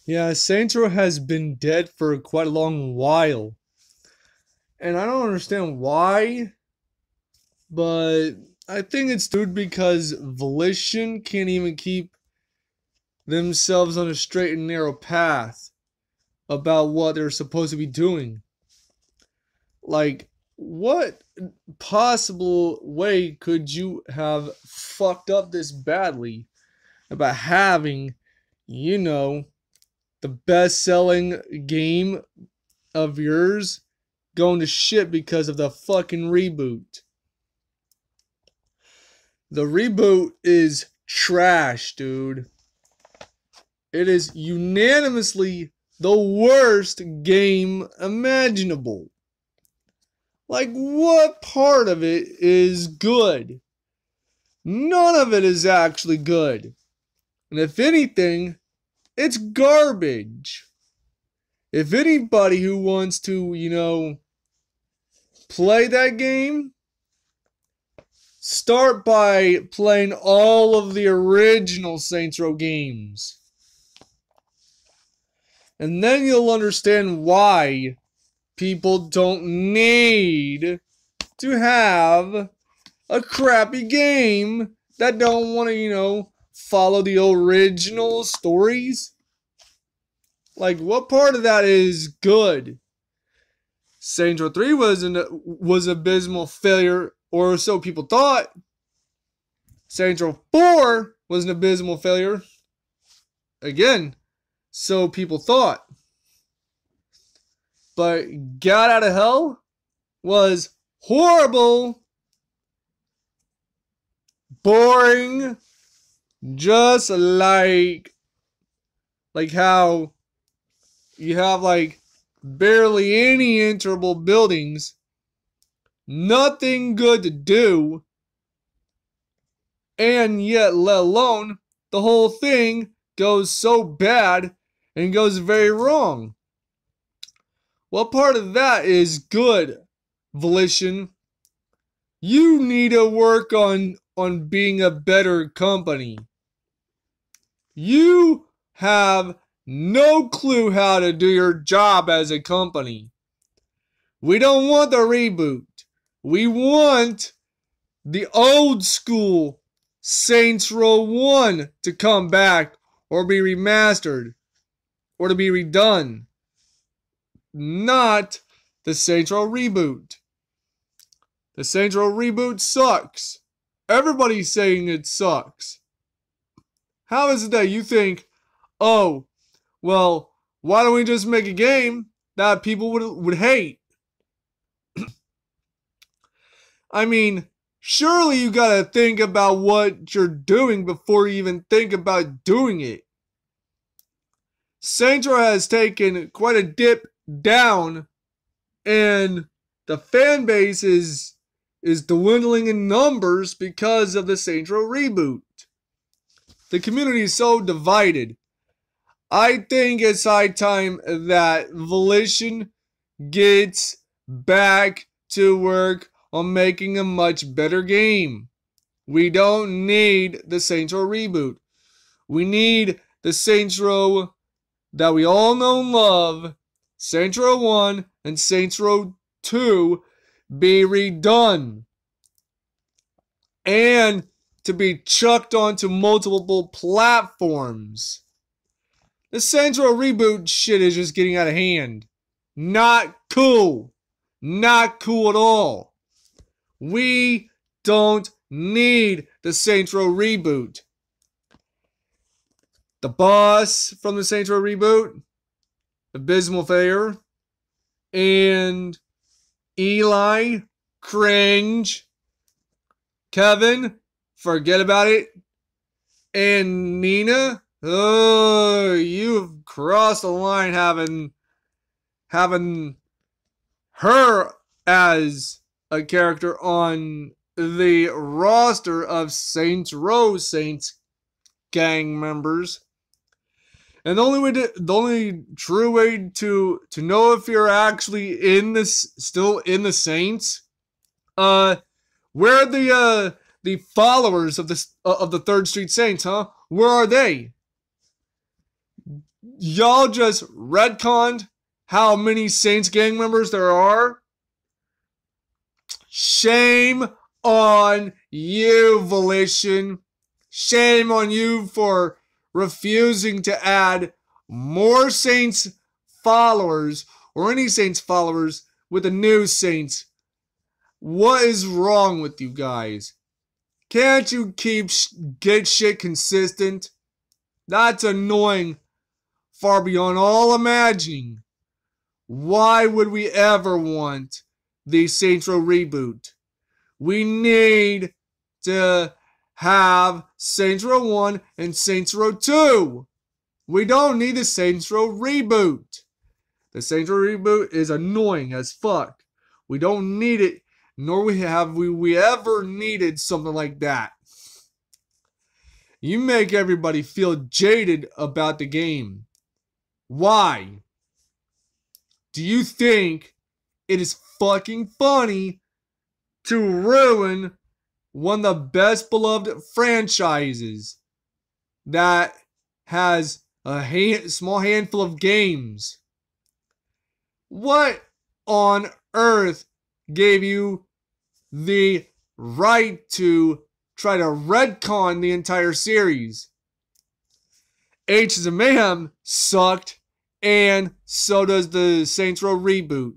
Yeah, Saints Row has been dead for quite a long while. And I don't understand why, but I think it's dude because Volition can't even keep themselves on a straight and narrow path about what they're supposed to be doing. Like, what possible way could you have fucked up this badly about having, you know, the best selling game of yours going to shit because of the fucking reboot? The reboot is trash, dude. It is unanimously the worst game imaginable. Like, what part of it is good? None of it is actually good. And if anything, it's garbage. If anybody who wants to, play that game, start by playing all of the original Saints Row games. And then you'll understand why people don't need to have a crappy game that don't want to, follow the original stories. Like, what part of that is good? Saints Row 3 was abysmal failure, or so people thought. Saints Row 4 was an abysmal failure. Again, so people thought. But Got Out of Hell was horrible, boring, just like how you have like barely any enterable buildings, nothing good to do, and yet let alone the whole thing goes so bad and goes very wrong. What part of that is good, Volition? You need to work on being a better company. You have no clue how to do your job as a company. We don't want the reboot. We want the old school Saints Row 1 to come back or be remastered or to be redone. Not the Saints Row reboot. The Saints Row reboot sucks. Everybody's saying it sucks. How is it that you think, oh, well, why don't we just make a game that people would hate? I mean, surely you gotta think about what you're doing before you even think about doing it. Saints Row has taken quite a dip down, and the fan base is dwindling in numbers because of the Saints Row reboot. The community is so divided. I think it's high time that Volition gets back to work on making a much better game. We don't need the Saints Row reboot. We need the Saints Row that we all know and love, Saints Row 1 and Saints Row 2, be redone. And to be chucked onto multiple platforms. The Saints Row reboot shit is just getting out of hand. Not cool. Not cool at all. We don't need the Saints Row reboot. The boss from the Saints Row reboot, abysmal failure. And Eli, cringe. Kevin, forget about it. And Nina, oh, you've crossed the line having her as a character on the roster of Saints Row Saints gang members. And the only true way to know if you're actually still in the Saints, where are the followers of the 3rd Street Saints, huh? Where are they? Y'all just retconned how many Saints gang members there are. Shame on you, Volition. Shame on you for refusing to add more Saints followers or any Saints followers with the new Saints. What is wrong with you guys? Can't you get shit consistent? That's annoying far beyond all imagining. Why would we ever want the Saints Row reboot? We need to have Saints Row 1 and Saints Row 2. We don't need the Saints Row reboot. The Saints Row reboot is annoying as fuck. We don't need it, nor have we ever needed something like that. You make everybody feel jaded about the game. Why? Do you think it is fucking funny to ruin one of the best beloved franchises that has a small handful of games? What on earth gave you the right to try to retcon the entire series? H's of Mayhem sucked, and so does the Saints Row reboot.